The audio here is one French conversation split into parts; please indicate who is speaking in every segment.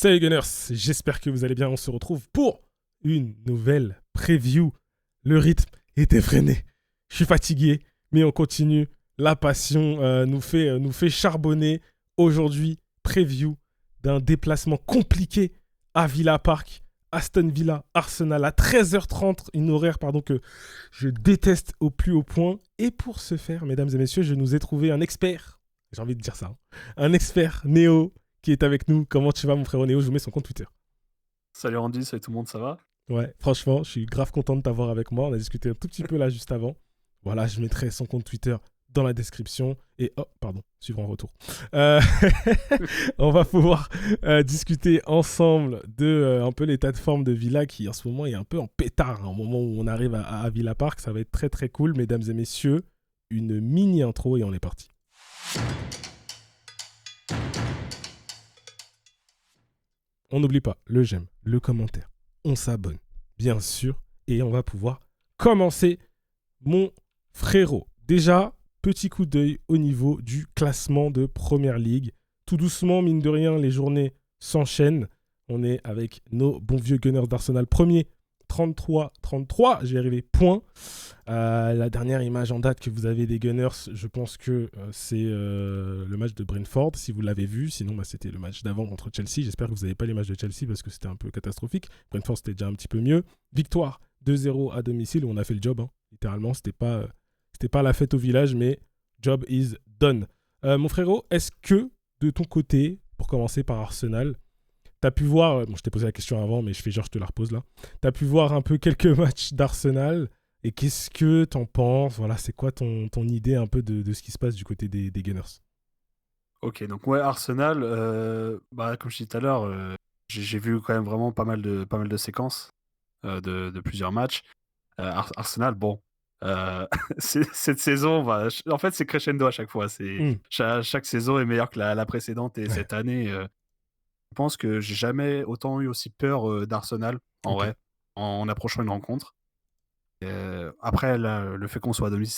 Speaker 1: Salut Gunners, j'espère que vous allez bien. On se retrouve pour une nouvelle preview. Le rythme est effréné. Je suis fatigué, mais on continue. La passion nous fait charbonner. Aujourd'hui, preview d'un déplacement compliqué à Villa Park. Aston Villa, Arsenal à 13h30, une horaire que je déteste au plus haut point. Et pour ce faire, mesdames et messieurs, je nous ai trouvé un expert. J'ai envie de dire ça. Un expert, Néo, qui est avec nous. Comment tu vas, mon frère Néo? Je vous mets son compte Twitter.
Speaker 2: Salut Randy, salut tout le monde, ça va?
Speaker 1: Ouais, franchement, je suis grave content de t'avoir avec moi. On a discuté un tout petit peu là juste avant. Voilà, je mettrai son compte Twitter dans la description. Et suivant en retour. On va pouvoir discuter ensemble de un peu l'état de forme de Villa qui en ce moment est un peu en pétard. Au moment où on arrive à Villa Park, ça va être très très cool, mesdames et messieurs. Une mini intro et on est parti. On n'oublie pas le j'aime, le commentaire. On s'abonne, bien sûr. Et on va pouvoir commencer, mon frérot. Déjà, petit coup d'œil au niveau du classement de Première Ligue. Tout doucement, mine de rien, les journées s'enchaînent. On est avec nos bons vieux Gunners d'Arsenal. Premier, 33, j'y arrivé, point. La dernière image en date que vous avez des Gunners, je pense que c'est le match de Brentford, si vous l'avez vu. Sinon, c'était le match d'avant contre Chelsea. J'espère que vous n'avez pas les matchs de Chelsea parce que c'était un peu catastrophique. Brentford, c'était déjà un petit peu mieux. Victoire 2-0 à domicile où on a fait le job. Littéralement, c'était pas la fête au village, mais job is done. Mon frérot, est-ce que de ton côté, pour commencer par Arsenal, t'as pu voir, je t'ai posé la question avant, mais je te la repose là. T'as pu voir un peu quelques matchs d'Arsenal et qu'est-ce que t'en penses? Voilà, c'est quoi ton idée un peu de ce qui se passe du côté des Gunners?
Speaker 2: Ok, donc ouais, Arsenal, comme je disais tout à l'heure, j'ai vu quand même vraiment pas mal de séquences de plusieurs matchs. Arsenal, bon, cette saison, en fait, c'est crescendo à chaque fois. Chaque saison est meilleure que la précédente et cette année, je pense que j'ai jamais autant eu aussi peur d'Arsenal, en vrai, en approchant une rencontre. Après, là, le fait qu'on soit à domicile,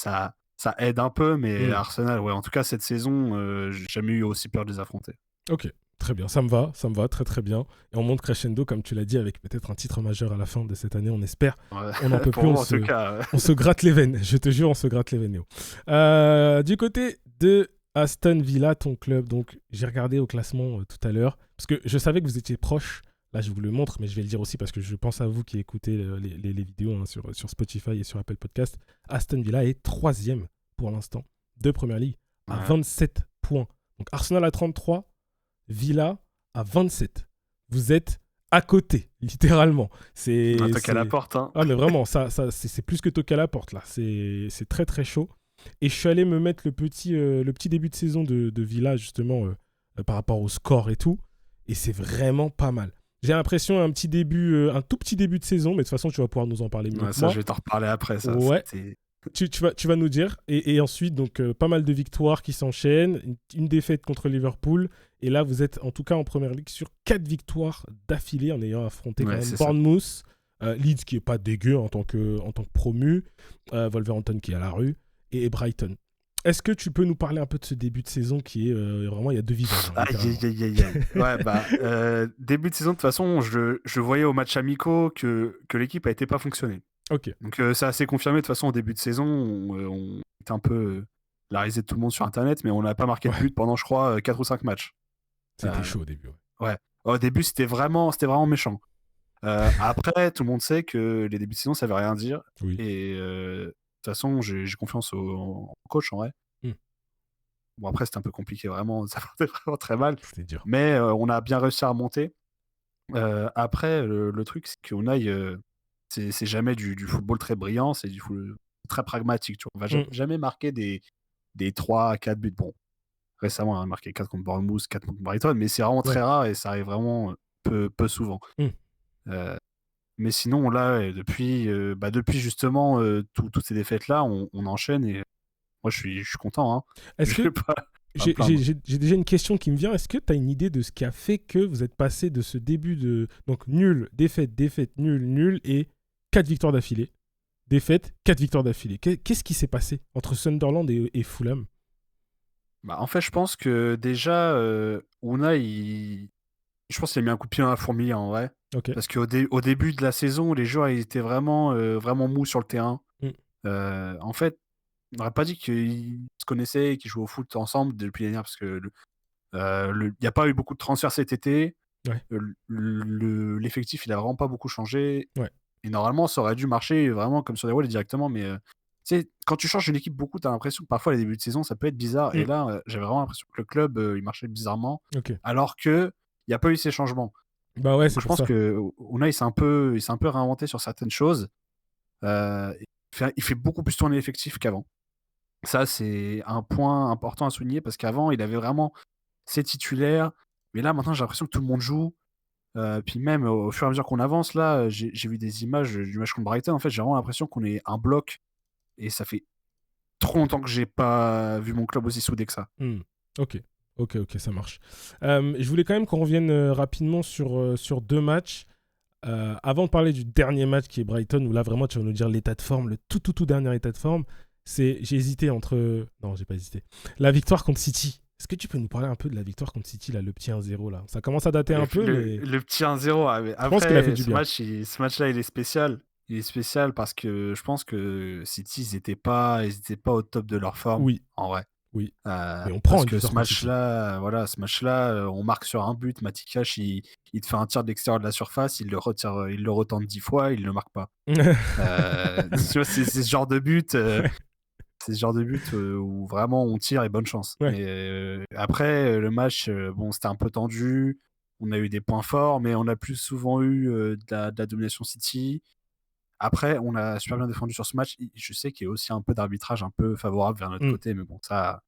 Speaker 2: ça aide un peu, mais Arsenal, ouais, en tout cas, cette saison, j'ai jamais eu aussi peur de les affronter.
Speaker 1: Ok, très bien, ça me va très très bien. Et on monte crescendo, comme tu l'as dit, avec peut-être un titre majeur à la fin de cette année, on espère.
Speaker 2: Ouais.
Speaker 1: On n'en peut plus,
Speaker 2: moi, en tout cas,
Speaker 1: on se gratte les veines, je te jure, on se gratte les veines, Néo. Du côté de Aston Villa, ton club, donc j'ai regardé au classement tout à l'heure, parce que je savais que vous étiez proche. Là, je vous le montre, mais je vais le dire aussi parce que je pense à vous qui écoutez les vidéos sur Spotify et sur Apple Podcast. Aston Villa est 3e pour l'instant de Première Ligue à 27 points. Donc Arsenal à 33, Villa à 27. Vous êtes à côté, littéralement.
Speaker 2: toque à la porte. Hein.
Speaker 1: Ah, mais vraiment, c'est plus que toque à la porte, là. C'est très, très chaud. Et je suis allé me mettre le petit début de saison de Villa, justement, par rapport au score et tout. Et c'est vraiment pas mal. J'ai l'impression un tout petit début de saison, mais de toute façon, tu vas pouvoir nous en parler mieux que
Speaker 2: ça,
Speaker 1: moi.
Speaker 2: je vais t'en reparler après, ça.
Speaker 1: Ouais. Tu vas nous dire. Et ensuite, donc, pas mal de victoires qui s'enchaînent. Une défaite contre Liverpool. Et là, vous êtes en tout cas en Première Ligue sur 4 victoires d'affilée en ayant affronté quand même Bournemouth, Leeds qui est pas dégueu en tant que promu, Wolverhampton qui est à la rue et Brighton. Est-ce que tu peux nous parler un peu de ce début de saison qui est vraiment, il y a deux visages.
Speaker 2: Ouais, début de saison, de toute façon, je voyais aux matchs amicaux que l'équipe a été pas fonctionné.
Speaker 1: Ok.
Speaker 2: Donc ça a assez confirmé de toute façon au début de saison. On était un peu la risée de tout le monde sur Internet, mais on n'a pas marqué de but pendant, je crois, 4 ou 5 matchs.
Speaker 1: C'était chaud au début.
Speaker 2: Ouais. Au début, c'était vraiment méchant. Après, tout le monde sait que les débuts de saison, ça veut rien dire.
Speaker 1: Oui.
Speaker 2: Et de toute façon, j'ai confiance au coach en vrai. Bon, après, c'était un peu compliqué, vraiment. Ça partait vraiment très mal.
Speaker 1: C'était dur.
Speaker 2: Mais on a bien réussi à remonter. Après, le truc, c'est qu'on aille. C'est jamais du football très brillant, c'est du football très pragmatique. Tu vois. On va jamais marquer des 3 à 4 buts. Bon, récemment, on a marqué 4 contre Bournemouth, 4 contre Brighton, mais c'est vraiment très rare et ça arrive vraiment peu souvent. Mais sinon, là, depuis justement toutes ces défaites-là, on enchaîne et moi, je suis content. Hein.
Speaker 1: Est-ce que j'ai déjà une question qui me vient. Est-ce que tu as une idée de ce qui a fait que vous êtes passé de ce début de... Donc, nul, défaite, nul, et 4 victoires d'affilée. Défaite, 4 victoires d'affilée. Qu'est-ce qui s'est passé entre Sunderland et Fulham?
Speaker 2: En fait, je pense que déjà, Unai, je pense qu'il a mis un coup de pied dans la fourmilière en vrai.
Speaker 1: Ok.
Speaker 2: Parce qu'au au début de la saison, les joueurs ils étaient vraiment mous sur le terrain.
Speaker 1: Mm.
Speaker 2: En fait, on n'aurait pas dit qu'ils se connaissaient et qu'ils jouaient au foot ensemble depuis l'année dernière parce que il n'y a pas eu beaucoup de transferts cet été.
Speaker 1: Ouais.
Speaker 2: L'effectif, il a vraiment pas beaucoup changé.
Speaker 1: Ouais.
Speaker 2: Et normalement, ça aurait dû marcher vraiment comme sur des rôles directement. Mais tu sais, quand tu changes une équipe beaucoup, tu as l'impression que parfois, les débuts de saison, ça peut être bizarre. Et
Speaker 1: Mm.
Speaker 2: là, j'avais vraiment l'impression que le club, il marchait bizarrement.
Speaker 1: Ok.
Speaker 2: Alors que il n'y a pas eu ces changements.
Speaker 1: Bah ouais,
Speaker 2: Donc
Speaker 1: c'est
Speaker 2: je
Speaker 1: pour
Speaker 2: pense
Speaker 1: ça.
Speaker 2: que Unai, il s'est un peu réinventé sur certaines choses. Il fait beaucoup plus tourner l'effectif qu'avant. Ça, c'est un point important à souligner parce qu'avant, il avait vraiment ses titulaires. Mais là, maintenant, j'ai l'impression que tout le monde joue. Puis même au fur et à mesure qu'on avance, là, j'ai vu des images du match contre Brighton. En fait, j'ai vraiment l'impression qu'on est un bloc. Et ça fait trop longtemps que j'ai pas vu mon club aussi soudé que ça.
Speaker 1: Mm. Ok. Ok, ok, ça marche. Je voulais quand même qu'on revienne rapidement sur 2 matchs. Avant de parler du dernier match qui est Brighton, où là vraiment tu vas nous dire l'état de forme, le tout dernier état de forme, j'ai hésité entre... Non, j'ai pas hésité. La victoire contre City. Est-ce que tu peux nous parler un peu de la victoire contre City, là, le petit 1-0 là? Ça commence à dater
Speaker 2: Le,
Speaker 1: un peu,
Speaker 2: le-
Speaker 1: mais
Speaker 2: le petit 1-0, mais
Speaker 1: je pense qu'il a fait
Speaker 2: après,
Speaker 1: du
Speaker 2: ce
Speaker 1: bien.
Speaker 2: match, ce match-là, il est spécial. Il est spécial parce que je pense que City, ils étaient pas au top de leur forme,
Speaker 1: Oui,
Speaker 2: en vrai.
Speaker 1: oui. Mais on prend
Speaker 2: Parce
Speaker 1: une
Speaker 2: que
Speaker 1: victoire
Speaker 2: ce
Speaker 1: contre City.
Speaker 2: match-là, voilà, on marque sur un but. Matty Cash, il te fait un tir de l'extérieur de la surface, il le retire, il le retente 10 fois, il ne le marque pas. Tu vois, c'est ce genre de but.
Speaker 1: Ouais.
Speaker 2: C'est ce genre de but où vraiment on tire et bonne chance.
Speaker 1: Ouais.
Speaker 2: Mais après, le match, bon, c'était un peu tendu. On a eu des points forts, mais on a plus souvent eu de la domination City. Après, on a super bien défendu sur ce match. Je sais qu'il y a aussi un peu d'arbitrage un peu favorable vers notre
Speaker 1: Mm.
Speaker 2: côté, mais bon, ça,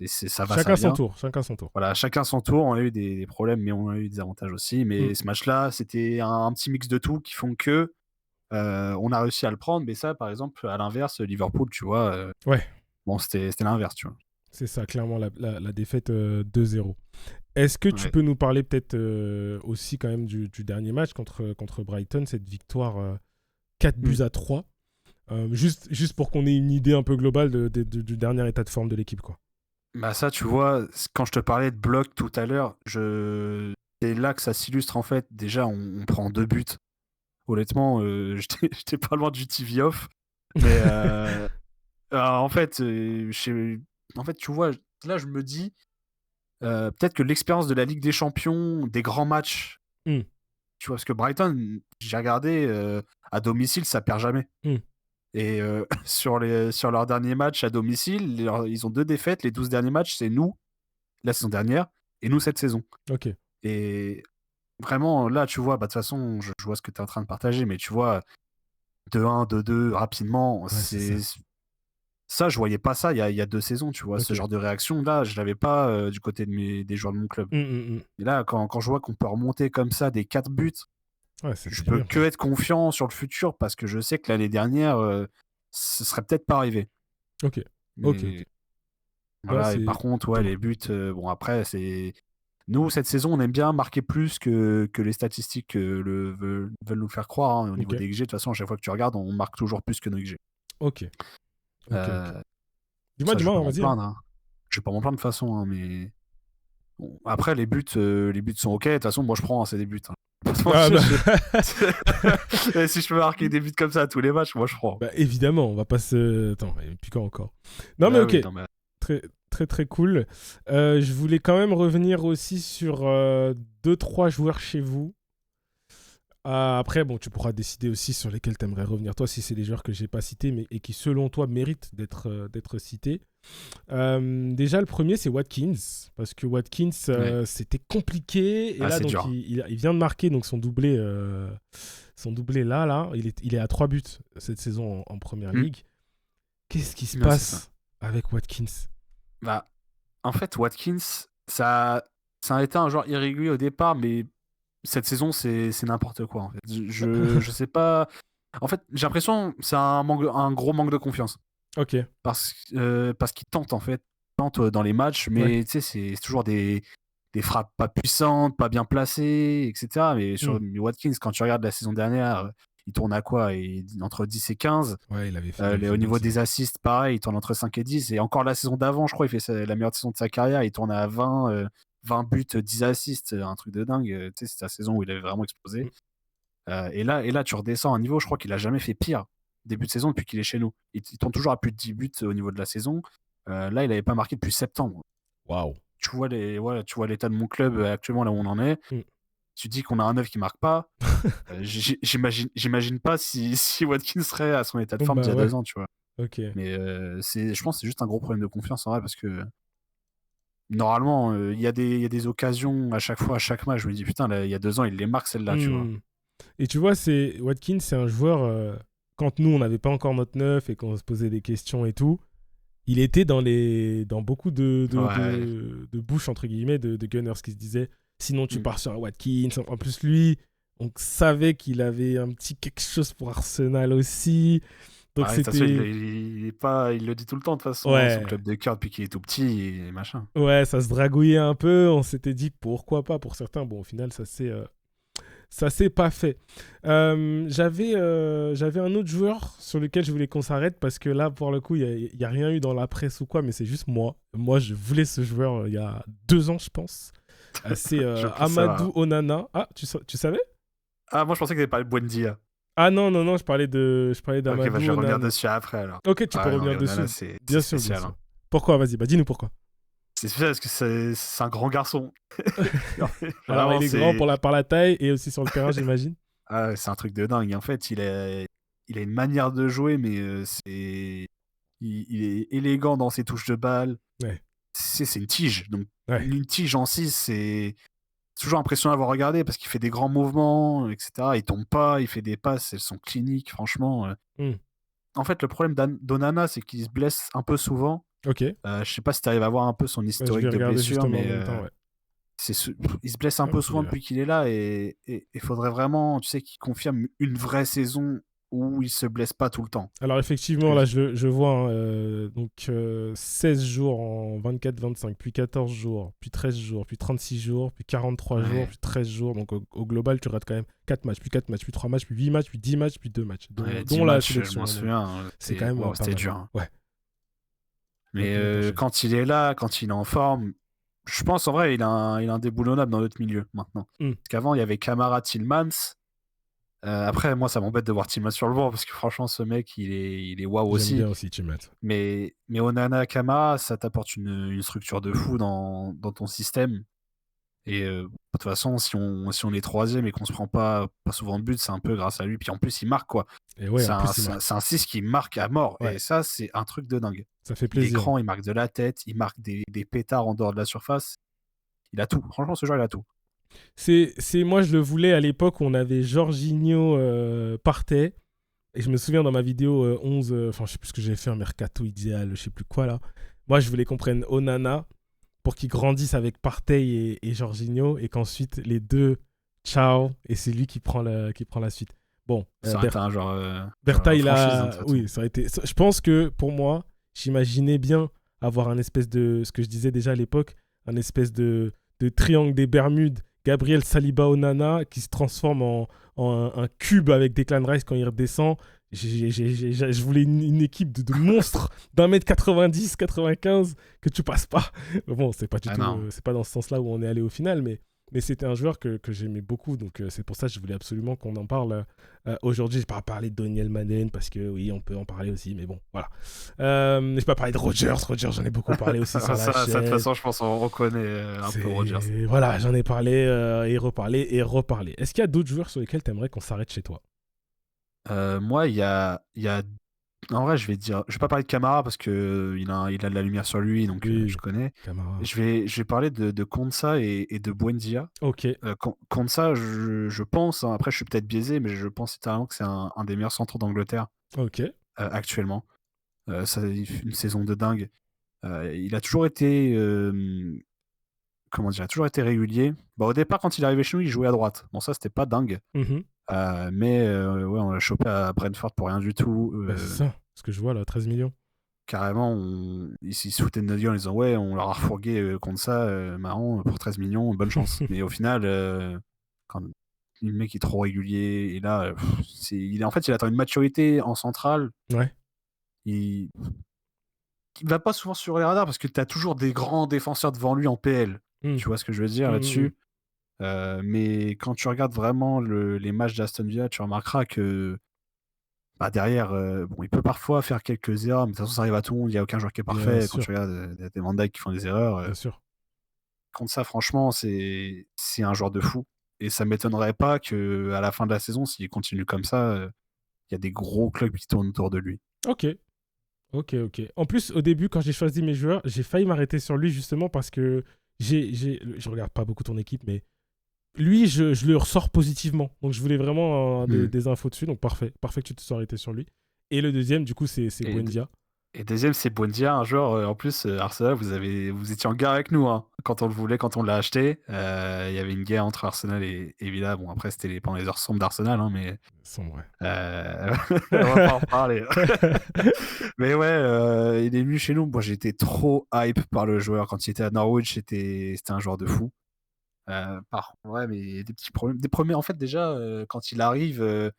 Speaker 2: ça
Speaker 1: Chacun son
Speaker 2: vient.
Speaker 1: tour, chacun son tour.
Speaker 2: Voilà, chacun son tour. On a eu des problèmes, mais on a eu des avantages aussi.
Speaker 1: Mm.
Speaker 2: Mais ce match-là, c'était un petit mix de tout qui font que on a réussi à le prendre. Mais ça, par exemple, à l'inverse, Liverpool, tu vois,
Speaker 1: Ouais,
Speaker 2: bon, c'était l'inverse, tu vois.
Speaker 1: c'est ça, clairement, la défaite 2-0. Est-ce que tu
Speaker 2: Ouais.
Speaker 1: peux nous parler peut-être aussi quand même du dernier match contre Brighton, cette victoire 4
Speaker 2: Mm.
Speaker 1: buts à 3, juste pour qu'on ait une idée un peu globale du dernier état de forme de l'équipe, quoi.
Speaker 2: Bah ça, tu vois, quand je te parlais de bloc tout à l'heure, c'est là que ça s'illustre en fait. Déjà, on prend 2 buts. Honnêtement, j'étais pas loin du TV off. Mais en fait, en fait, tu vois, là, je me dis, peut-être que l'expérience de la Ligue des Champions, des grands matchs,
Speaker 1: Mm,
Speaker 2: tu vois, parce que Brighton, j'ai regardé, à domicile, ça perd jamais.
Speaker 1: mm.
Speaker 2: Et sur leurs derniers matchs à domicile, ils ont 2 défaites. Les 12 derniers matchs, c'est nous, la saison dernière, et nous cette saison.
Speaker 1: Ok.
Speaker 2: Et vraiment, là, tu vois, bah, de toute façon, je vois ce que tu es en train de partager, mais tu vois, 2-1, 2-2, rapidement,
Speaker 1: Ouais, c'est ça.
Speaker 2: ça, je voyais pas ça il y a 2 saisons, tu vois. Ce
Speaker 1: Ok.
Speaker 2: genre de réaction, là, je l'avais pas du côté des joueurs de mon club.
Speaker 1: Mm, mm, mm.
Speaker 2: Et là, quand je vois qu'on peut remonter comme ça des 4 buts,
Speaker 1: Ouais, ça
Speaker 2: je
Speaker 1: fait du
Speaker 2: peux
Speaker 1: bien.
Speaker 2: que être confiant sur le futur parce que je sais que l'année dernière, ce serait peut-être pas arrivé.
Speaker 1: Ok. Ok, ok.
Speaker 2: Mais
Speaker 1: Ouais,
Speaker 2: voilà, et par contre, ouais,
Speaker 1: dis-moi.
Speaker 2: les buts, bon, après, c'est. Nous, cette saison, on aime bien marquer plus que les statistiques veulent nous faire croire, hein. Au
Speaker 1: Ok.
Speaker 2: niveau des XG, de toute façon, à chaque fois que tu regardes, on marque toujours plus que nos XG.
Speaker 1: Ok. Ok, ok.
Speaker 2: Euh,
Speaker 1: Dis-moi,
Speaker 2: Ça, je vais pas
Speaker 1: dis-moi,
Speaker 2: m'en
Speaker 1: vas-y, hein.
Speaker 2: plaindre, hein. Je vais pas m'en plaindre de toute façon, hein, mais bon, après, les buts sont ok. De toute façon, moi, je prends, hein, c'est des buts, hein. Pas te
Speaker 1: Ah
Speaker 2: mentir,
Speaker 1: bah...
Speaker 2: Et si je peux marquer des buts comme ça à tous les matchs, moi, je prends.
Speaker 1: Bah, évidemment, on va pas se... Attends, et puis quand encore? Non mais
Speaker 2: Ah
Speaker 1: ok,
Speaker 2: oui, non, mais.
Speaker 1: très très très cool. Je voulais quand même revenir aussi sur 2-3 joueurs chez vous. Après, bon, tu pourras décider aussi sur lesquels tu aimerais revenir toi, si c'est des joueurs que j'ai pas cités, mais et qui selon toi méritent d'être cités. Déjà, le premier, c'est Watkins, parce que Watkins,
Speaker 2: Ouais.
Speaker 1: c'était compliqué, et
Speaker 2: Ah,
Speaker 1: là,
Speaker 2: c'est
Speaker 1: donc,
Speaker 2: dur.
Speaker 1: il vient de marquer donc, son doublé là, il est à 3 buts cette saison en Première
Speaker 2: Hmm.
Speaker 1: Ligue. Qu'est-ce qui se
Speaker 2: Ouais, c'est ça.
Speaker 1: passe avec Watkins?
Speaker 2: Bah, en fait, Watkins, ça a été un joueur irrégulier au départ, mais cette saison, c'est n'importe quoi, en fait. Je sais pas. En fait, j'ai l'impression que c'est un gros manque de confiance.
Speaker 1: Ok,
Speaker 2: Parce qu'il tente, en fait. Il tente dans les matchs,
Speaker 1: ouais.
Speaker 2: mais tu sais, c'est toujours des frappes pas puissantes, pas bien placées, etc.
Speaker 1: Hmm.
Speaker 2: Mais Watkins, quand tu regardes la saison dernière, il tourne à quoi? Entre 10 et 15.
Speaker 1: Ouais, il avait fait
Speaker 2: Au
Speaker 1: une bonne
Speaker 2: niveau
Speaker 1: saison.
Speaker 2: des assists, pareil, il tourne entre 5 et 10. Et encore la saison d'avant, je crois, il fait la meilleure saison de sa carrière, il tourne à 20. 20 buts, 10 assists, un truc de dingue. Tu sais, c'était la saison où il avait vraiment explosé. Et là, tu redescends à un niveau, je crois qu'il a jamais fait pire début de saison depuis qu'il est chez nous. Il tourne toujours à plus de 10 buts au niveau de la saison. Là, il n'avait pas marqué depuis septembre.
Speaker 1: Waouh.
Speaker 2: Tu vois l'état de mon club actuellement, là où on en est.
Speaker 1: Mm.
Speaker 2: Tu dis qu'on a un neuf qui marque pas. J'imagine pas si Watkins serait à son état de forme d'il y a
Speaker 1: Ouais.
Speaker 2: 2 ans, tu vois.
Speaker 1: Ok.
Speaker 2: Mais je pense que c'est juste un gros problème de confiance en vrai parce que normalement, il y a des occasions à chaque fois, à chaque match. Je me dis, putain, là, il y a 2 ans, il les marque celle-là, tu vois.
Speaker 1: Et tu vois, Watkins, c'est un joueur, quand nous, on n'avait pas encore notre neuf et qu'on se posait des questions et tout, il était dans beaucoup
Speaker 2: Ouais.
Speaker 1: de bouches, entre guillemets, de Gunners qui se disaient, sinon tu
Speaker 2: Mm.
Speaker 1: pars sur un Watkins. En plus, lui, on savait qu'il avait un petit quelque chose pour Arsenal aussi. Donc
Speaker 2: Ouais, de toute façon,
Speaker 1: c'était...
Speaker 2: il le dit tout le temps, de toute façon, hein, son
Speaker 1: Ouais,
Speaker 2: club de cœur depuis qu'il est tout petit et machin.
Speaker 1: ouais, ça se dragouillait un peu. On s'était dit, pourquoi pas pour certains. Bon, au final, ça s'est pas fait. J'avais un autre joueur sur lequel je voulais qu'on s'arrête parce que là, pour le coup, il n'y a rien eu dans la presse ou quoi, mais c'est juste moi. Moi, je voulais ce joueur il y a 2 ans, je pense. C'est
Speaker 2: Je pense
Speaker 1: Amadou
Speaker 2: savoir.
Speaker 1: Onana. Ah, tu savais?
Speaker 2: Ah, moi, je pensais que t'avais parlé de Buendia.
Speaker 1: Ah non, non, non, je parlais
Speaker 2: Ok, bah,
Speaker 1: d'Amadou
Speaker 2: je vais revenir
Speaker 1: Onana.
Speaker 2: dessus après, alors.
Speaker 1: Ok, tu peux
Speaker 2: Ah ouais, non,
Speaker 1: revenir
Speaker 2: mais Onana,
Speaker 1: dessus.
Speaker 2: c'est
Speaker 1: Bien sûr, bien
Speaker 2: spécial,
Speaker 1: sûr.
Speaker 2: hein.
Speaker 1: Pourquoi? Vas-y, bah dis-nous pourquoi.
Speaker 2: C'est spécial parce que c'est un grand garçon. Non, mais
Speaker 1: Alors,
Speaker 2: vraiment,
Speaker 1: il est grand par la taille et aussi sur le terrain, j'imagine.
Speaker 2: c'est un truc de dingue. En fait, il a une manière de jouer, mais il est élégant dans ses touches de balle.
Speaker 1: Ouais,
Speaker 2: C'est une tige. Donc,
Speaker 1: ouais.
Speaker 2: une tige en 6, c'est toujours impressionnant à voir regarder parce qu'il fait des grands mouvements, etc. Il tombe pas, il fait des passes, elles sont cliniques, franchement.
Speaker 1: Hmm.
Speaker 2: En fait, le problème d'Onana, c'est qu'il se blesse un peu souvent.
Speaker 1: Ok.
Speaker 2: Je sais pas si tu arrives à voir un peu son
Speaker 1: Je vais
Speaker 2: historique de
Speaker 1: regarder
Speaker 2: blessures,
Speaker 1: justement en
Speaker 2: mais
Speaker 1: même temps, ouais.
Speaker 2: il se blesse un
Speaker 1: Hop,
Speaker 2: peu
Speaker 1: il est
Speaker 2: souvent
Speaker 1: là.
Speaker 2: depuis qu'il est là et il faudrait vraiment, tu sais, qu'il confirme une vraie saison où il se blesse pas tout le temps.
Speaker 1: Alors effectivement, là, je vois, hein, donc 16 jours en 24-25, puis 14 jours, puis 13 jours, puis 36 jours, puis 43 jours,
Speaker 2: Ouais,
Speaker 1: puis 13 jours. Donc au global, tu rates quand même 4 matchs, puis 4 matchs, puis 3 matchs, puis 8 matchs, puis 10 matchs, puis 2 matchs,
Speaker 2: ouais, 10
Speaker 1: dont la
Speaker 2: matchs, je m'en
Speaker 1: sélection, hein. Donc
Speaker 2: souviens.
Speaker 1: c'est quand même
Speaker 2: Waouh,
Speaker 1: pas
Speaker 2: c'était
Speaker 1: mal.
Speaker 2: dur, hein.
Speaker 1: Ouais,
Speaker 2: Mais
Speaker 1: donc t'enchaînes.
Speaker 2: quand il est là, quand il est en forme, je pense en vrai, il a un déboulonnable dans notre milieu maintenant.
Speaker 1: Hmm.
Speaker 2: Parce qu'avant, il y avait Camara, Tillmans. Après, moi, ça m'embête de voir Tillmans sur le banc parce que franchement, ce mec, il est waouh
Speaker 1: J'aime
Speaker 2: aussi.
Speaker 1: bien aussi Chimet.
Speaker 2: Mais Onana, Camara, ça t'apporte une structure de fou dans ton système. Et de toute façon, si on est troisième et qu'on se prend pas souvent de but, c'est un peu grâce à lui. Puis en plus, il marque, quoi.
Speaker 1: Et ouais,
Speaker 2: C'est
Speaker 1: en
Speaker 2: un,
Speaker 1: plus, il
Speaker 2: c'est un,
Speaker 1: marque.
Speaker 2: c'est un 6 qui marque à mort.
Speaker 1: Ouais,
Speaker 2: Et ça, c'est un truc de dingue.
Speaker 1: ça fait
Speaker 2: Il est
Speaker 1: plaisir.
Speaker 2: grand, il marque de la tête, il marque des pétards en dehors de la surface. Il a tout. Franchement, ce joueur, il a tout.
Speaker 1: Moi, je le voulais à l'époque où on avait Jorginho partait. Et je me souviens dans ma vidéo 11, enfin, je sais plus ce que j'ai fait, un mercato idéal, je sais plus quoi là. Moi, je voulais qu'on prenne Onana pour qu'il grandisse avec Partey et Jorginho et qu'ensuite les deux, ciao, et c'est lui qui prend la suite. Bon,
Speaker 2: Ça aurait été un genre,
Speaker 1: Bertha, il
Speaker 2: franchise, hein, de
Speaker 1: a.
Speaker 2: toute façon.
Speaker 1: Oui, ça aurait été. Je pense que pour moi, j'imaginais bien avoir un espèce de. Ce que je disais déjà à l'époque, un espèce de triangle des Bermudes, Gabriel Saliba Onana, qui se transforme en un cube avec Declan Rice quand il redescend. Je voulais une équipe de monstres d'1m90, 95, que tu passes pas. Bon, c'est pas du
Speaker 2: Ah
Speaker 1: tout.
Speaker 2: non.
Speaker 1: C'est pas dans ce sens-là où on est allé au final, mais c'était un joueur que j'aimais beaucoup. Donc c'est pour ça que je voulais absolument qu'on en parle. Aujourd'hui, je ne vais pas parler de Daniel Madden parce que oui, on peut en parler aussi, mais bon, voilà. Je vais pas parler de Rogers. Rogers, j'en ai beaucoup parlé aussi sur la
Speaker 2: Ça, de toute
Speaker 1: chaîne.
Speaker 2: façon, je pense qu'on reconnaît un peu Rodgers.
Speaker 1: Voilà, j'en ai parlé et reparlé et reparlé. Est-ce qu'il y a d'autres joueurs sur lesquels tu aimerais qu'on s'arrête chez toi?
Speaker 2: Moi, il y a. En vrai, je vais pas parler de Camara parce que il a de la lumière sur lui, donc je
Speaker 1: Oui,
Speaker 2: connais.
Speaker 1: Camara.
Speaker 2: Je vais parler de Konsa et de Buendia.
Speaker 1: Ok.
Speaker 2: Konsa, je pense, hein, après je suis peut-être biaisé, mais je pense littéralement que c'est un des meilleurs centraux d'Angleterre
Speaker 1: Ok.
Speaker 2: actuellement. Ça, il fait une saison de dingue. Il a toujours été, comment dire, il a toujours été régulier. Bon, au départ, quand il est arrivé chez nous, il jouait à droite. Bon, ça, c'était pas dingue.
Speaker 1: Mhm.
Speaker 2: Mais ouais, on l'a chopé à Brentford pour rien du tout.
Speaker 1: Bah, c'est ça, ce que je vois là, 13 millions.
Speaker 2: Carrément, ils se foutaient de notre gueule en disant ouais, on leur a refourgué contre ça, marrant, pour 13 millions, bonne chance. Mais au final, quand le mec est trop régulier, et là, en fait, il attend une maturité en centrale.
Speaker 1: Ouais.
Speaker 2: Il va pas souvent sur les radars parce que tu as toujours des grands défenseurs devant lui en PL.
Speaker 1: Hmm.
Speaker 2: Tu vois ce que je veux dire
Speaker 1: Hmm, hmm, hmm.
Speaker 2: là-dessus? Mais quand tu regardes vraiment les matchs d'Aston Villa, tu remarqueras que bah, derrière, bon, il peut parfois faire quelques erreurs, mais de toute façon, ça arrive à tout le monde. Il y a aucun joueur qui est
Speaker 1: Bien
Speaker 2: parfait. Quand tu
Speaker 1: sûr,
Speaker 2: regardes, il y a des Van Dijk qui font des erreurs,
Speaker 1: bien sûr.
Speaker 2: contre ça, franchement, c'est un joueur de fou et ça m'étonnerait pas qu'à la fin de la saison, s'il continue comme ça, il y a des gros clubs qui tournent autour de lui.
Speaker 1: Ok, ok, ok. En plus, au début, quand j'ai choisi mes joueurs, j'ai failli m'arrêter sur lui justement parce que je regarde pas beaucoup ton équipe, mais lui, je le ressors positivement. Donc, je voulais vraiment
Speaker 2: Mmh.
Speaker 1: des infos dessus. Donc, parfait. Parfait que tu te sois arrêté sur lui. Et le deuxième, du coup, c'est
Speaker 2: et
Speaker 1: Buendia.
Speaker 2: Et deuxième, c'est Buendia, un joueur, en plus, Arsenal, vous étiez en guerre avec nous, hein. Quand on le voulait, quand on l'a acheté, il y avait une guerre entre Arsenal et Villa. Bon, après, c'était pendant les heures sombres d'Arsenal, hein, mais
Speaker 1: Sombre, ouais.
Speaker 2: on va pas en reparler. Mais ouais, il est venu chez nous. Moi, j'étais trop hype par le joueur. Quand il était à Norwich, c'était un joueur de fou. Ouais, mais des petits problèmes. Des premiers, en fait, déjà, quand il arrive,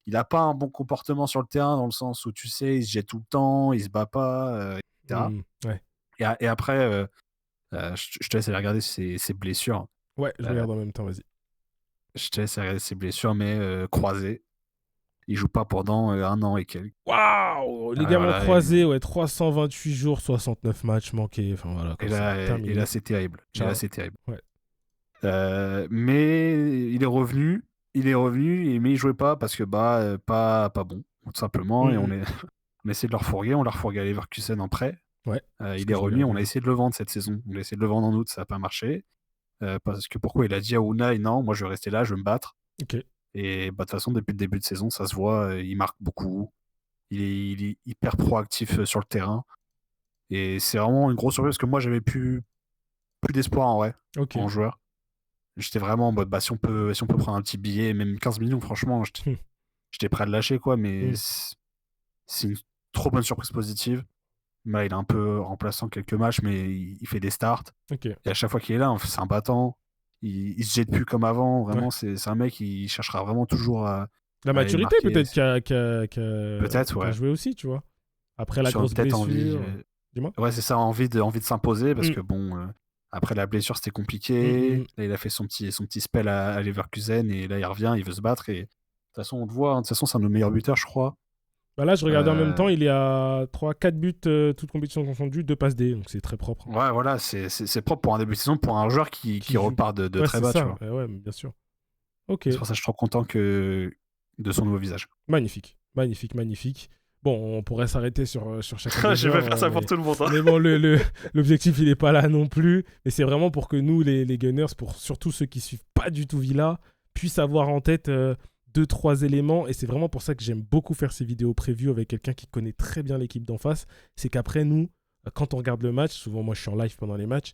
Speaker 2: il a pas un bon comportement sur le terrain dans le sens où, tu sais, il se jette tout le temps, il se bat pas, etc.
Speaker 1: Hmm, ouais.
Speaker 2: Et après, je te laisse aller regarder ses blessures.
Speaker 1: Ouais, je
Speaker 2: Heu,
Speaker 1: regarde en même temps, vas-y.
Speaker 2: je te laisse aller regarder ses blessures, mais croisées. Il joue pas pendant, 1 an et quelques.
Speaker 1: Waouh!
Speaker 2: Ah
Speaker 1: Ligament
Speaker 2: voilà
Speaker 1: croisé, ouais, 328 jours, 69 matchs manqués. Enfin, voilà,
Speaker 2: et
Speaker 1: comme ça.
Speaker 2: là,
Speaker 1: Terminé.
Speaker 2: c'est terrible. Et là,
Speaker 1: Ciao.
Speaker 2: c'est terrible.
Speaker 1: Ouais.
Speaker 2: Mais il est revenu, mais il jouait pas parce que, bah, pas bon, tout simplement et
Speaker 1: Hmm, hmm.
Speaker 2: on a essayé de le refourguer. On l'a refourgué à Leverkusen en prêt.
Speaker 1: Ouais, ce
Speaker 2: Il
Speaker 1: que
Speaker 2: est
Speaker 1: je
Speaker 2: revenu,
Speaker 1: regardais,
Speaker 2: on a
Speaker 1: ouais.
Speaker 2: essayé de le vendre cette saison. On a essayé de le vendre en août, ça a pas marché. Parce que pourquoi? Il a dit à Unai: «Non, moi je vais rester là, je veux me battre»
Speaker 1: Ok.
Speaker 2: et bah, de toute façon depuis le début de saison, ça se voit, il marque beaucoup. Il est hyper proactif, sur le terrain et c'est vraiment une grosse surprise parce que moi j'avais plus d'espoir en vrai,
Speaker 1: Ok.
Speaker 2: en joueur. J'étais vraiment en mode: «Bah, si on peut prendre un petit billet, même 15 millions franchement,
Speaker 1: Hmm,
Speaker 2: j'étais prêt à le lâcher quoi», mais
Speaker 1: hmm.
Speaker 2: c'est une trop bonne surprise positive. Là, il est un peu remplaçant quelques matchs, mais il fait des starts.
Speaker 1: Ok.
Speaker 2: Et à chaque fois qu'il est là, c'est un battant. Il se jette plus comme avant.
Speaker 1: Ouais.
Speaker 2: Vraiment, c'est un mec qui cherchera vraiment toujours
Speaker 1: La
Speaker 2: à aller
Speaker 1: maturité,
Speaker 2: marquer.
Speaker 1: peut-être,
Speaker 2: Peut-être,
Speaker 1: qui a
Speaker 2: ouais.
Speaker 1: joué aussi, tu vois. Après la
Speaker 2: Sur
Speaker 1: grosse
Speaker 2: peut-être envie.
Speaker 1: blessure. Dis-moi.
Speaker 2: Ouais, c'est ça, envie de s'imposer parce
Speaker 1: Hmm,
Speaker 2: que bon, après la blessure, c'était
Speaker 1: hmm, hmm,
Speaker 2: compliqué.
Speaker 1: hmm.
Speaker 2: Là, il a fait son petit spell à Leverkusen et là, il revient, il veut se battre. Et de toute façon, on le voit. Hein, de toute façon, c'est un de nos meilleurs buteurs, je crois.
Speaker 1: Bah là, je regardais en même temps,
Speaker 2: Euh,
Speaker 1: il est à 3-4 buts, toutes compétitions confondues, 2 passes D, donc c'est très propre.
Speaker 2: ouais, voilà, c'est propre pour un début de saison, pour un joueur qui
Speaker 1: Qui joue.
Speaker 2: repart de
Speaker 1: Ouais,
Speaker 2: très
Speaker 1: c'est
Speaker 2: bas, tu
Speaker 1: ça.
Speaker 2: vois.
Speaker 1: Ouais, bien sûr. Ok.
Speaker 2: C'est pour ça que je suis trop content de son nouveau visage.
Speaker 1: Magnifique. Magnifique, magnifique. Bon, on pourrait s'arrêter sur chacun des
Speaker 2: Je vais
Speaker 1: joueurs,
Speaker 2: faire ça pour tout le monde. Hein.
Speaker 1: mais bon, l'objectif, il n'est pas là non plus. Mais c'est vraiment pour que nous, les Gunners, pour surtout ceux qui suivent pas du tout Villa, puissent avoir en tête 2-3 éléments. Et c'est vraiment pour ça que j'aime beaucoup faire ces vidéos preview avec quelqu'un qui connaît très bien l'équipe d'en face. C'est qu'après, nous, quand on regarde le match, souvent moi je suis en live pendant les matchs,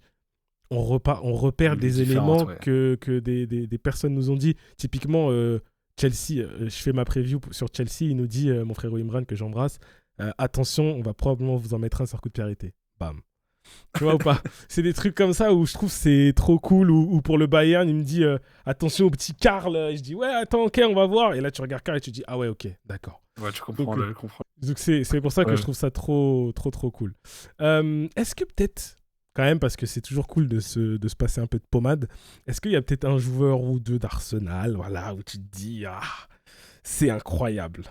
Speaker 1: on repère
Speaker 2: Il est
Speaker 1: des
Speaker 2: différente,
Speaker 1: éléments
Speaker 2: ouais.
Speaker 1: que des personnes nous ont dit. Typiquement, Chelsea, je fais ma preview sur Chelsea, il nous dit, mon frère Imran, que j'embrasse, attention, on va probablement vous en mettre un sur coup de pied arrêté. Bam. Tu vois ou pas? C'est des trucs comme ça où je trouve c'est trop cool. Ou pour le Bayern, il me dit, attention au petit Karl. Et je dis, ouais, attends, ok, on va voir. Et là, tu regardes Karl et tu dis, ah ouais, ok, d'accord.
Speaker 2: Ouais, tu comprends
Speaker 1: Donc,
Speaker 2: le comprends.
Speaker 1: c'est pour ça que
Speaker 2: Ouais.
Speaker 1: je trouve ça trop, trop, trop cool. Est-ce que peut-être, quand même, parce que c'est toujours cool de se passer un peu de pommade, est-ce qu'il y a peut-être un joueur ou deux d'Arsenal, voilà, où tu te dis, ah, c'est incroyable.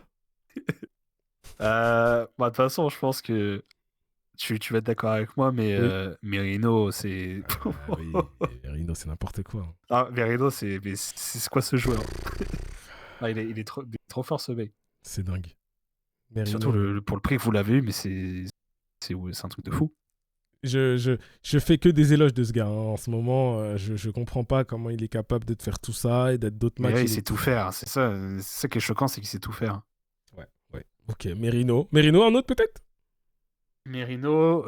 Speaker 2: Bah, de toute façon, je pense que tu vas être d'accord avec moi, mais
Speaker 1: Oui.
Speaker 2: Merino, c'est
Speaker 1: Oui, Rino, c'est n'importe quoi.
Speaker 2: ah, Merino, c'est quoi ce joueur? Ah, il est trop fort ce mec.
Speaker 1: C'est dingue.
Speaker 2: Surtout
Speaker 1: Merino.
Speaker 2: pour le prix que vous l'avez eu, mais c'est un truc de fou.
Speaker 1: Je fais que des éloges de ce gars, hein. En ce moment, je comprends pas comment il est capable de te faire tout ça et d'être d'autres
Speaker 2: Mais
Speaker 1: matchs.
Speaker 2: ouais, il sait tout faire, hein, c'est ça qui est choquant, c'est qu'il sait tout faire.
Speaker 1: Ouais, ouais. Ok, Merino. Merino, un autre peut-être?
Speaker 2: Merino,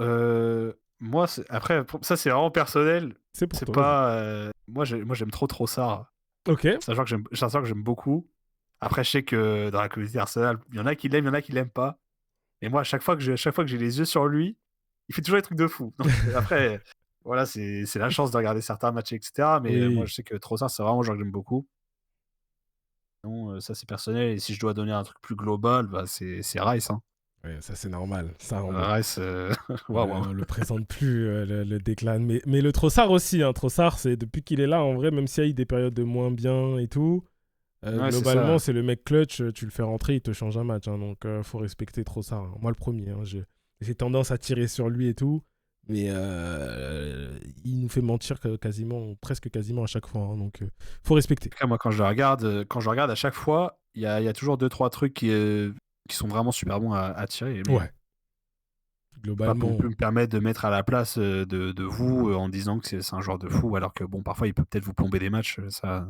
Speaker 2: moi, après, ça, c'est vraiment personnel.
Speaker 1: C'est pour
Speaker 2: C'est
Speaker 1: toi, vas-y.
Speaker 2: pas. Moi, j'aime trop Trossard.
Speaker 1: Ok.
Speaker 2: C'est un joueur que j'aime beaucoup. Après, je sais que dans la communauté Arsenal, il y en a qui l'aiment, il y en a qui l'aiment pas. Et moi, à chaque fois que j'ai les yeux sur lui, il fait toujours des trucs de fou. Donc, après, voilà, c'est la chance de regarder certains matchs, etc. Mais moi,
Speaker 1: Oui.
Speaker 2: je sais que Trossard, c'est vraiment un joueur que j'aime beaucoup. Non, ça, c'est personnel. Et si je dois donner un truc plus global, bah, c'est Rice. Hein.
Speaker 1: Ouais, ça c'est normal. Ça,
Speaker 2: Rice, waouh,
Speaker 1: on le présente plus, le déclin. Mais le Trossard aussi, hein. Trossard, c'est depuis qu'il est là, en vrai, même s'il y a eu des périodes de moins bien et tout,
Speaker 2: ouais, c'est
Speaker 1: globalement,
Speaker 2: ça.
Speaker 1: c'est le mec clutch, tu le fais rentrer, il te change un match, hein. Donc, faut respecter Trossard, hein. Moi, le premier, hein. J'ai tendance à tirer sur lui et tout, mais il nous fait mentir quasiment, presque quasiment à chaque fois, hein. Donc, faut respecter.
Speaker 2: Après, moi, quand je le regarde à chaque fois, il y a toujours deux trois trucs qui sont vraiment super bons à tirer. Mais
Speaker 1: Ouais,
Speaker 2: je peux pas non
Speaker 1: globalement,
Speaker 2: plus me permettre de mettre à la place de vous en disant que c'est un joueur de fou, alors que bon, parfois il peut peut-être vous plomber des matchs. Ça,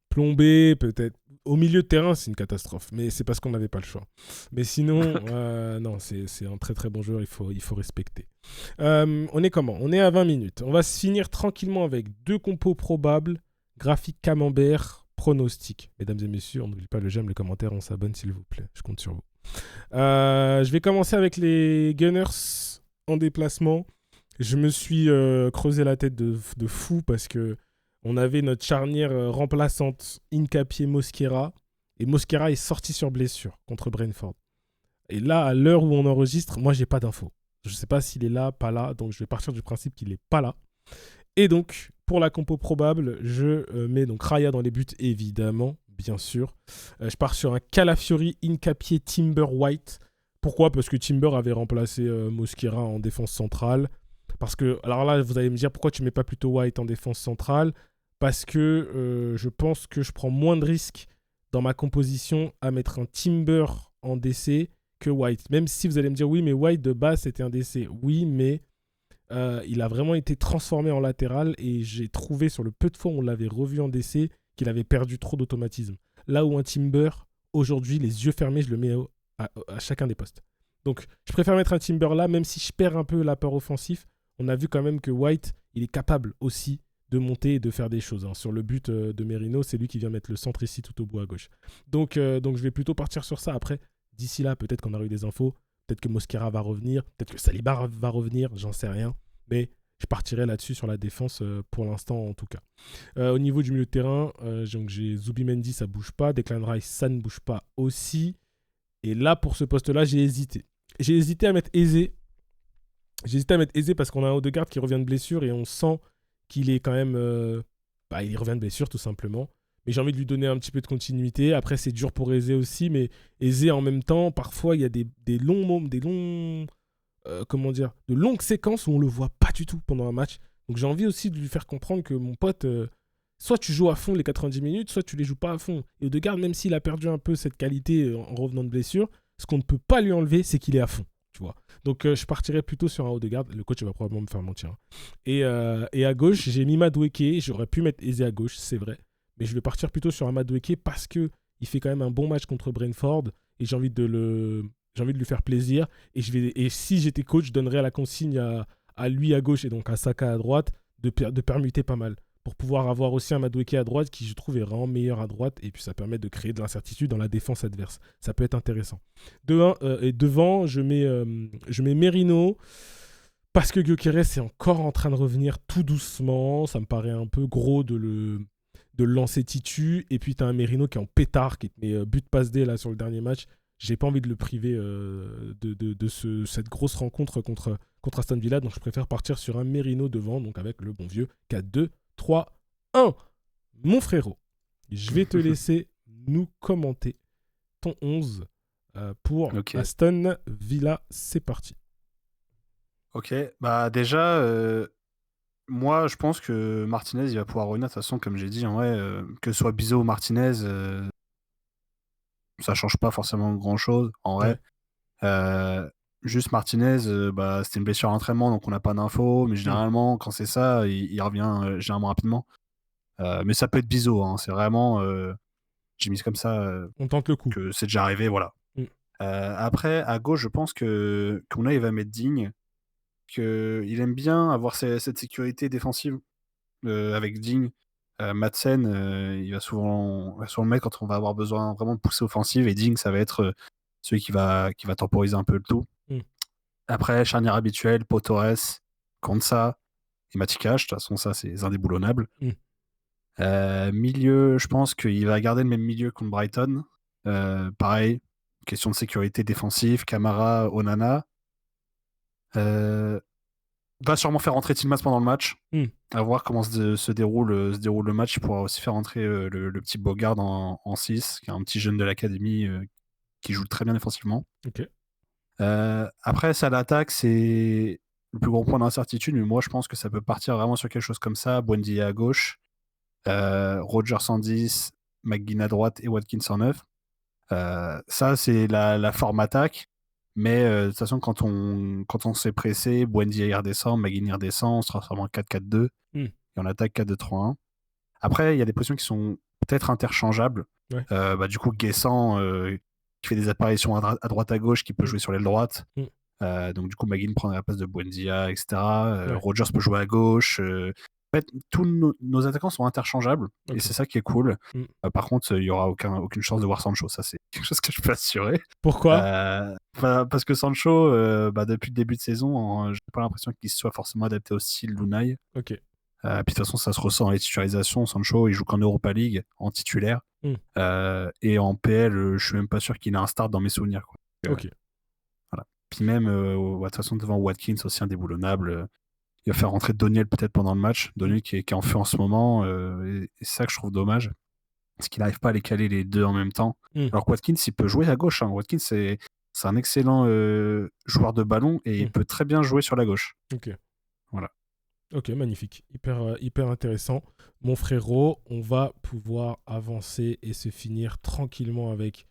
Speaker 1: plombé, peut-être. Au milieu de terrain, c'est une catastrophe, mais c'est parce qu'on n'avait pas le choix. Mais sinon, non, c'est un très très bon joueur, il faut respecter. On est comment? On est à 20 minutes. On va se finir tranquillement avec deux compos probables, graphique camembert, pronostic. Mesdames et messieurs, on n'oublie pas le j'aime, le commentaire, on s'abonne s'il vous plaît. Je compte sur vous. Je vais commencer avec les Gunners en déplacement. Je me suis creusé la tête de fou parce que on avait notre charnière remplaçante Incapié-Mosquera et Mosquera est sorti sur blessure contre Brentford. Et là, à l'heure où on enregistre, moi, j'ai pas d'infos. Je sais pas s'il est là, pas là, donc je vais partir du principe qu'il est pas là. Et donc, pour la compo probable, je mets donc Raya dans les buts, évidemment, bien sûr. Je pars sur un Calafiori, Incapié, Timber, White. Pourquoi? Parce que Timber avait remplacé Mosquera en défense centrale. Parce que, alors là, vous allez me dire pourquoi tu mets pas plutôt White en défense centrale? Parce que je pense que je prends moins de risques dans ma composition à mettre un Timber en DC que White. Même si vous allez me dire oui, mais White de base c'était un DC. Oui, mais il a vraiment été transformé en latéral et j'ai trouvé sur le peu de fois où on l'avait revu en DC qu'il avait perdu trop d'automatisme. Là où un Timber, aujourd'hui, les yeux fermés, je le mets à chacun des postes. Donc je préfère mettre un Timber là, même si je perds un peu l'apport offensif. On a vu quand même que White, il est capable aussi de monter et de faire des choses, hein. Sur le but de Merino, c'est lui qui vient mettre le centre ici tout au bout à gauche. Donc je vais plutôt partir sur ça. Après, d'ici là, peut-être qu'on aura eu des infos. Peut-être que Mosquera va revenir. Peut-être que Saliba va revenir. J'en sais rien. Mais je partirai là-dessus sur la défense pour l'instant en tout cas. Au niveau du milieu de terrain, donc j'ai Zubimendi, ça bouge pas. Declan Rice, ça ne bouge pas aussi. Et là, pour ce poste-là, j'ai hésité. J'ai hésité à mettre Eze. J'ai hésité à mettre Eze parce qu'on a un Odegaard qui revient de blessure et on sent qu'il est quand même... il revient de blessure tout simplement. Mais j'ai envie de lui donner un petit peu de continuité. Après, c'est dur pour Eze aussi, mais Eze en même temps, parfois, il y a des longs moments, comment dire, de longues séquences où on le voit pas du tout pendant un match. Donc j'ai envie aussi de lui faire comprendre que mon pote, soit tu joues à fond les 90 minutes, soit tu les joues pas à fond. Et Odegaard, même s'il a perdu un peu cette qualité en revenant de blessure, ce qu'on ne peut pas lui enlever, c'est qu'il est à fond, tu vois. Donc je partirais plutôt sur un Odegaard. Le coach va probablement me faire mentir, hein. Et à gauche, j'ai mis Madueke. J'aurais pu mettre Eze à gauche, c'est vrai. Mais je vais partir plutôt sur un Madueke parce que il fait quand même un bon match contre Brentford et j'ai envie de lui faire plaisir. Et si j'étais coach, je donnerais la consigne à lui à gauche et donc à Saka à droite de permuter pas mal. Pour pouvoir avoir aussi un Madueke à droite qui, je trouve, est vraiment meilleur à droite. Et puis ça permet de créer de l'incertitude dans la défense adverse. Ça peut être intéressant. Et devant, je mets Merino. Parce que Gyökeres est encore en train de revenir tout doucement. Ça me paraît un peu gros de le lancer titu. Et puis, tu as un Merino qui est en pétard, qui te met but passe D là sur le dernier match. J'ai pas envie de le priver cette grosse rencontre contre Aston Villa. Donc, je préfère partir sur un Merino devant, donc avec le bon vieux 4-2-3-1. Mon frérot, je vais te laisser nous commenter ton 11 pour
Speaker 2: ok.
Speaker 1: Aston Villa. C'est parti.
Speaker 2: Ok, bah déjà, moi je pense que Martinez il va pouvoir revenir de toute façon, comme j'ai dit, en vrai, que ce soit Bizot ou Martinez, ça change pas forcément grand chose en vrai.
Speaker 1: Ouais.
Speaker 2: Euh, Juste Martinez, bah, c'était une blessure à l'entraînement donc on n'a pas d'infos, mais
Speaker 1: Hmm.
Speaker 2: généralement quand c'est ça, il revient généralement rapidement. Mais ça peut être Bizot, hein, c'est vraiment, j'ai mis comme ça,
Speaker 1: On tente le coup.
Speaker 2: que c'est déjà arrivé, voilà.
Speaker 1: Hmm.
Speaker 2: Après, à gauche, je pense que Kouna il va mettre Digne, qu'il aime bien avoir cette sécurité défensive. Avec Digne, Madsen, il va souvent le mettre quand on va avoir besoin vraiment de pousser offensive et Digne, ça va être celui qui va temporiser un peu le tout.
Speaker 1: Hmm.
Speaker 2: Après, charnière habituelle, Pau Torres, Konsa et Matikash, de toute façon, ça, c'est indéboulonnable.
Speaker 1: Hmm.
Speaker 2: Milieu, je pense qu'il va garder le même milieu contre Brighton. Pareil, question de sécurité défensive, Camara, Onana. Va sûrement faire rentrer Tillmans pendant le match. À voir comment se déroule le match. Il pourra aussi faire rentrer le petit Bogard en 6, qui est un petit jeune de l'académie qui joue très bien défensivement.
Speaker 1: Ok.
Speaker 2: Après, ça, l'attaque, c'est le plus gros point d'incertitude, mais moi, je pense que ça peut partir vraiment sur quelque chose comme ça. Buendia à gauche, Rogers en 10, McGinn à droite et Watkins en 9. Ça, c'est la forme attaque. Mais de toute façon, quand on s'est pressé, Buendia il redescend, McGinn il redescend, on se transforme en 4-4-2 et on attaque 4-2-3-1. Après, il y a des positions qui sont peut-être interchangeables.
Speaker 1: Ouais.
Speaker 2: Du coup, Guessant qui fait des apparitions à droite à gauche, qui peut jouer sur l'aile droite. Donc du coup, McGinn prendrait la place de Buendia, etc.
Speaker 1: Ouais.
Speaker 2: Rogers peut jouer à gauche. En fait, tous nos attaquants sont interchangeables et c'est ça qui est cool. Par contre, il n'y aura aucune chance de voir Sancho. Ça, c'est quelque chose que je peux assurer.
Speaker 1: Pourquoi?
Speaker 2: Parce que Sancho, depuis le début de saison, j'ai pas l'impression qu'il soit forcément adapté au style L'Unai.
Speaker 1: Ok.
Speaker 2: Puis de toute façon, ça se ressent dans les titularisations. Sancho, il joue qu'en Europa League, en titulaire. Et en PL, je suis même pas sûr qu'il ait un start dans mes souvenirs, quoi.
Speaker 1: Ok.
Speaker 2: Voilà. Puis même, de toute façon, devant Watkins, aussi indéboulonnable. Il va faire rentrer Doniel peut-être pendant le match. Doniel qui est en feu en ce moment. Et c'est ça que je trouve dommage. Parce qu'il n'arrive pas à les caler les deux en même temps. Alors que Watkins, il peut jouer à gauche. Watkins, c'est un excellent joueur de ballon et il peut très bien jouer sur la gauche.
Speaker 1: Ok.
Speaker 2: Voilà.
Speaker 1: Ok, magnifique. Hyper intéressant. Mon frérot, on va pouvoir avancer et se finir tranquillement avec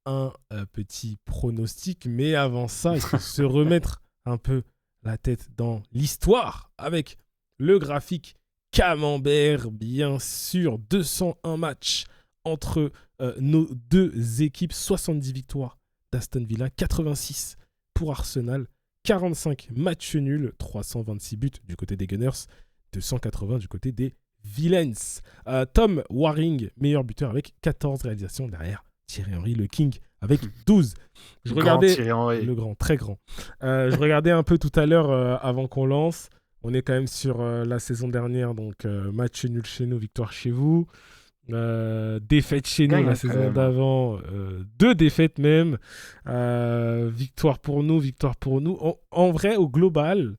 Speaker 1: un petit pronostic. Mais avant ça, il faut se remettre un peu la tête dans l'histoire avec le graphique Camembert, bien sûr. 201 matchs entre nos deux équipes. 70 victoires d'Aston Villa, 86 pour Arsenal. 45 matchs nuls, 326 buts du côté des Gunners, 280 du côté des Villains. Tom Waring, meilleur buteur avec 14 réalisations derrière Thierry Henry, le King, avec 12. Je regardais le grand, très grand. Je regardais un peu tout à l'heure avant qu'on lance. On est quand même sur la saison dernière, donc match nul chez nous, victoire chez vous. Défaite chez nous la saison d'avant, 2 défaites même. Victoire pour nous. En vrai, au global,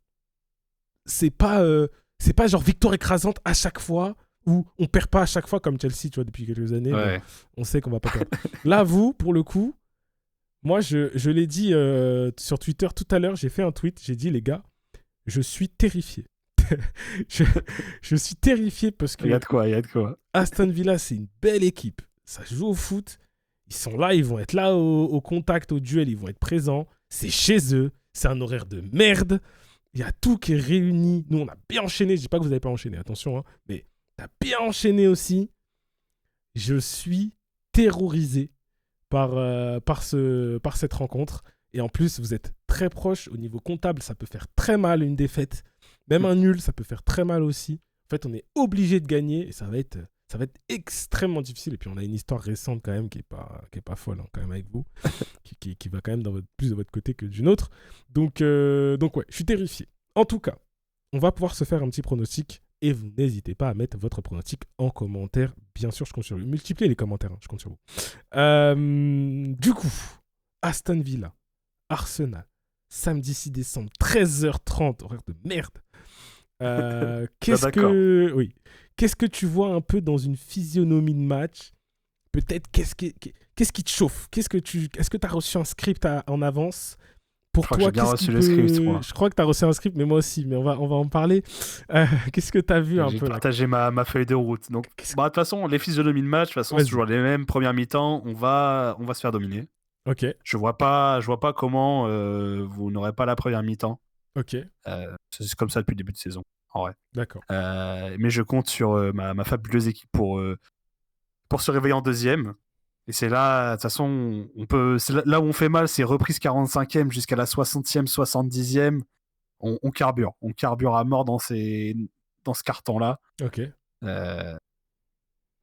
Speaker 1: c'est pas genre victoire écrasante à chaque fois ou on perd pas à chaque fois comme Chelsea, tu vois, depuis quelques années.
Speaker 2: Ouais.
Speaker 1: On sait qu'on va pas perdre. Là, vous, pour le coup, moi, je l'ai dit sur Twitter tout à l'heure, j'ai fait un tweet, j'ai dit les gars, je suis terrifié. je suis terrifié parce que
Speaker 2: il y a de quoi.
Speaker 1: Aston Villa, c'est une belle équipe. Ça joue au foot. Ils sont là, ils vont être là au contact, au duel, ils vont être présents. C'est chez eux. C'est un horaire de merde. Il y a tout qui est réuni. Nous, on a bien enchaîné. Je dis pas que vous n'avez pas enchaîné, attention, hein, mais tu as bien enchaîné aussi. Je suis terrorisé par cette rencontre. Et en plus, vous êtes très proche au niveau comptable. Ça peut faire très mal une défaite. Même un nul, ça peut faire très mal aussi. En fait, on est obligé de gagner et ça va être extrêmement difficile. Et puis, on a une histoire récente quand même qui est pas folle hein, quand même avec vous, qui va quand même plus de votre côté que du nôtre. Donc ouais, je suis terrifié. En tout cas, on va pouvoir se faire un petit pronostic et vous n'hésitez pas à mettre votre pronostic en commentaire. Bien sûr, je compte sur vous. Multipliez les commentaires, hein, je compte sur vous. Du coup, Aston Villa, Arsenal, samedi 6 décembre, 13h30, horaire de merde. Qu'est-ce que tu vois un peu dans une physionomie de match? Peut-être qu'est-ce qui te chauffe? Est-ce que tu as reçu un script en avance? Pour toi,
Speaker 2: j'ai bien reçu le script, moi.
Speaker 1: Je crois que tu as reçu un script, mais moi aussi, mais on va en parler. Qu'est-ce que tu as vu un peu là?
Speaker 2: J'ai partagé ma feuille de route. Donc, de toute façon, les physionomies de match, de toute façon, c'est toujours les mêmes. Première mi-temps, on va se faire dominer.
Speaker 1: Ok.
Speaker 2: Je vois pas comment vous n'aurez pas la première mi-temps.
Speaker 1: Ok.
Speaker 2: C'est comme ça depuis le début de saison, en vrai.
Speaker 1: D'accord.
Speaker 2: Mais je compte sur ma fabuleuse équipe pour se réveiller en deuxième. Et c'est là, de toute façon, c'est là où on fait mal, c'est reprise 45e jusqu'à la 60e, 70e. On carbure. On carbure à mort dans ce carton-là.
Speaker 1: Ok.
Speaker 2: De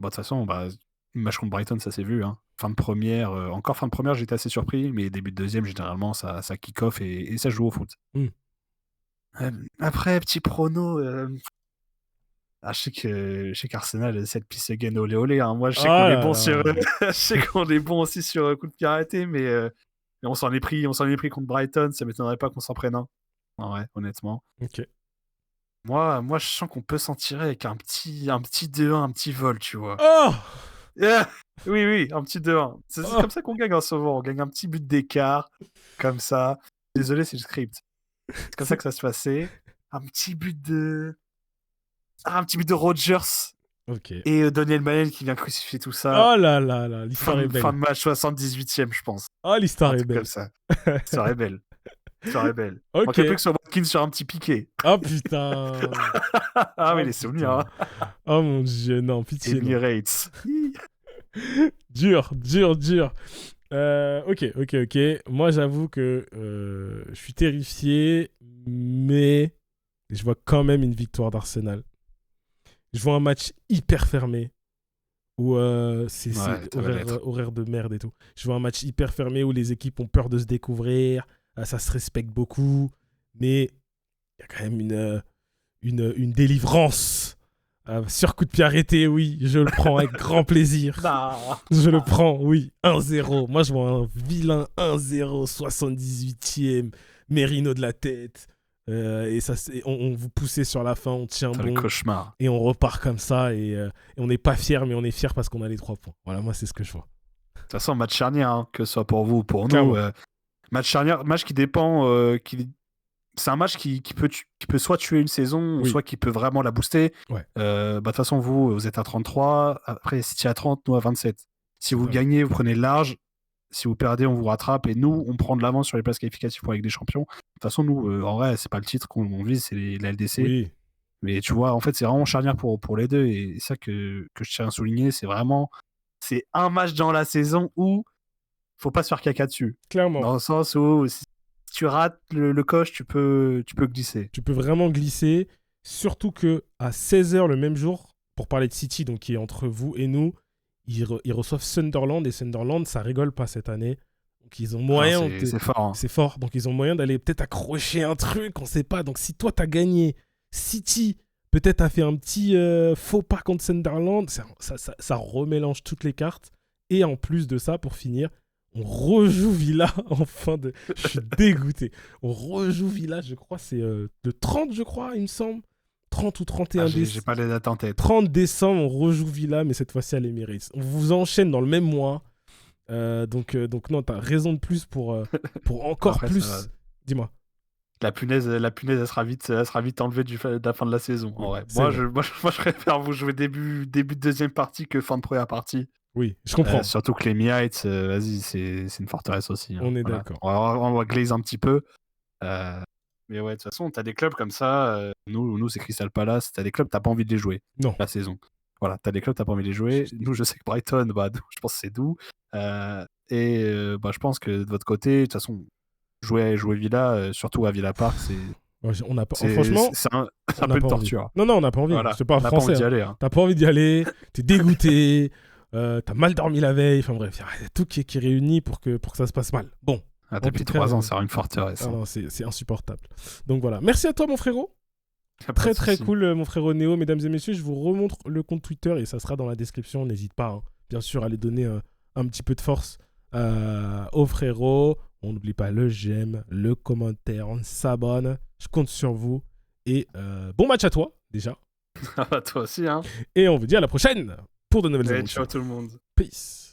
Speaker 2: toute façon, match contre Brighton, ça s'est vu. Hein. Fin de première, j'étais assez surpris, mais début de deuxième, généralement, ça kick-off et ça joue au foot. Après, petit prono. Je sais qu'Arsenal, cette piste gagne olé olé. Hein. Moi, je sais qu'on
Speaker 1: Ah
Speaker 2: est
Speaker 1: là
Speaker 2: bon sur.
Speaker 1: là.
Speaker 2: Je sais qu'on est bon aussi sur coup de pied arrêté, mais on s'en est pris contre Brighton. Ça m'étonnerait pas qu'on s'en prenne un. En vrai, honnêtement.
Speaker 1: Ok.
Speaker 2: Moi, je sens qu'on peut s'en tirer avec un petit 2-1, un petit vol, tu vois.
Speaker 1: Oh,
Speaker 2: Yeah. Oui, oui, un petit 2-1. C'est
Speaker 1: oh.
Speaker 2: comme ça qu'on gagne souvent. On gagne un petit but d'écart, comme ça. Désolé, c'est le script. C'est comme ça que ça se passait. Un petit but de. Un petit but de Rodgers.
Speaker 1: Ok.
Speaker 2: Et Daniel Manel qui vient crucifier tout ça.
Speaker 1: Oh là là là, l'histoire est
Speaker 2: Fin
Speaker 1: belle.
Speaker 2: de match 78e, je pense.
Speaker 1: Oh, l'histoire
Speaker 2: Un
Speaker 1: est
Speaker 2: truc comme
Speaker 1: belle.
Speaker 2: ça. L'histoire est belle. L'histoire est belle.
Speaker 1: Ok.
Speaker 2: Manquait plus que ce Watkins sur un petit piqué.
Speaker 1: Oh putain.
Speaker 2: Ah oui,
Speaker 1: Oh,
Speaker 2: les souvenirs.
Speaker 1: putain.
Speaker 2: Hein.
Speaker 1: Oh mon dieu, non, pitié. Non.
Speaker 2: Emirates.
Speaker 1: Dur, dur, dur. Ok. Moi, j'avoue que je suis terrifié, mais je vois quand même une victoire d'Arsenal. Je vois un match hyper fermé où c'est
Speaker 2: ça va l'être.
Speaker 1: horaire de merde et tout. Je vois un match hyper fermé où les équipes ont peur de se découvrir, ça se respecte beaucoup, mais il y a quand même une délivrance. Sur coup de pied arrêté, oui, je le prends avec grand plaisir. Je le prends, oui, 1-0. Moi, je vois un vilain 1-0, 78e, Merino de la tête. Et ça, on vous poussait sur la fin, on tient
Speaker 2: C'est
Speaker 1: bon.
Speaker 2: le cauchemar.
Speaker 1: Et on repart comme ça. Et on n'est pas fiers, mais on est fiers parce qu'on a les 3 points. Voilà, moi, c'est ce que je vois.
Speaker 2: De toute façon, match charnière, hein, que ce soit pour vous ou pour
Speaker 1: Clairement.
Speaker 2: nous. Match charnière, match qui dépend. C'est un match qui peut soit tuer une saison,
Speaker 1: Oui.
Speaker 2: soit qui peut vraiment la booster.
Speaker 1: Ouais.
Speaker 2: De toute façon, vous êtes à 33. Après, City à 30, nous à 27. Si vous
Speaker 1: Ouais.
Speaker 2: gagnez, vous prenez le large. Si vous perdez, on vous rattrape. Et nous, on prend de l'avance sur les places qualificatives pour la Ligue des Champions. De toute façon, nous, en vrai, c'est pas le titre qu'on vise, c'est la LDC.
Speaker 1: Oui.
Speaker 2: Mais tu vois, en fait, c'est vraiment charnière pour les deux. Et ça que je tiens à souligner, c'est un match dans la saison où faut pas se faire caca dessus.
Speaker 1: Clairement.
Speaker 2: Dans le sens où si tu rates le coche, tu peux glisser.
Speaker 1: Tu peux vraiment glisser. Surtout que à 16h le même jour, pour parler de City, donc qui est entre vous et nous, ils reçoivent Sunderland. Et Sunderland, ça rigole pas cette année. Donc ils ont moyen.
Speaker 2: C'est fort. Hein.
Speaker 1: C'est fort. Donc ils ont moyen d'aller peut-être accrocher un truc, on sait pas. Donc si toi t'as gagné, City peut-être a fait un petit faux pas contre Sunderland, ça remélange toutes les cartes. Et en plus de ça, pour finir, on rejoue Villa en fin de... Je suis dégoûté. On rejoue Villa, je crois, c'est le 30, je crois, il me semble. 30 ou 31 décembre.
Speaker 2: J'ai pas les dates en tête.
Speaker 1: 30 décembre, on rejoue Villa, mais cette fois-ci à l'Emirates. On vous enchaîne dans le même mois. Donc non, t'as raison de plus pour encore
Speaker 2: Après,
Speaker 1: plus. Dis-moi.
Speaker 2: La punaise, elle sera vite enlevée de la fin de la saison.
Speaker 1: Oui,
Speaker 2: En vrai.
Speaker 1: c'est vrai.
Speaker 2: Je préfère vous jouer début de deuxième partie que fin de première partie.
Speaker 1: Oui, je comprends.
Speaker 2: Surtout que les Miates, vas-y, c'est une forteresse aussi. Hein.
Speaker 1: On est
Speaker 2: Voilà.
Speaker 1: d'accord.
Speaker 2: On va glaze un petit peu. Mais ouais, de toute façon, t'as des clubs comme ça. Nous, c'est Crystal Palace. T'as des clubs, t'as pas envie de les jouer.
Speaker 1: Non.
Speaker 2: La saison. Voilà, t'as des clubs, t'as pas envie de les jouer. Nous, je sais que Brighton, je pense que c'est doux. Je pense que de votre côté, de toute façon, jouer Villa, surtout à Villa Park, c'est.
Speaker 1: On n'a pas... Franchement,
Speaker 2: c'est un
Speaker 1: on
Speaker 2: peu une
Speaker 1: pas
Speaker 2: torture.
Speaker 1: Envie. Non, on n'a pas envie.
Speaker 2: Voilà.
Speaker 1: C'est pas
Speaker 2: On n'a
Speaker 1: français.
Speaker 2: pas envie d'y aller. Hein.
Speaker 1: T'as pas envie d'y aller. T'es dégoûté. T'as mal dormi la veille. Enfin bref, il y a tout qui réunit pour que ça se passe mal. Bon.
Speaker 2: Depuis 3 ans, c'est une forteresse.
Speaker 1: Ah non, c'est insupportable. Donc voilà. Merci à toi, mon frérot. Très très cool, mon frérot Néo. Mesdames et messieurs, je vous remontre le compte Twitter et ça sera dans la description. N'hésite pas, hein, bien sûr, à aller donner un petit peu de force au frérot. On n'oublie pas le j'aime, le commentaire, on s'abonne. Je compte sur vous. Et bon match à toi, déjà.
Speaker 2: Toi aussi, hein.
Speaker 1: Et on vous dit à la prochaine pour de nouvelles aventures.
Speaker 2: Ciao tout le monde.
Speaker 1: Peace.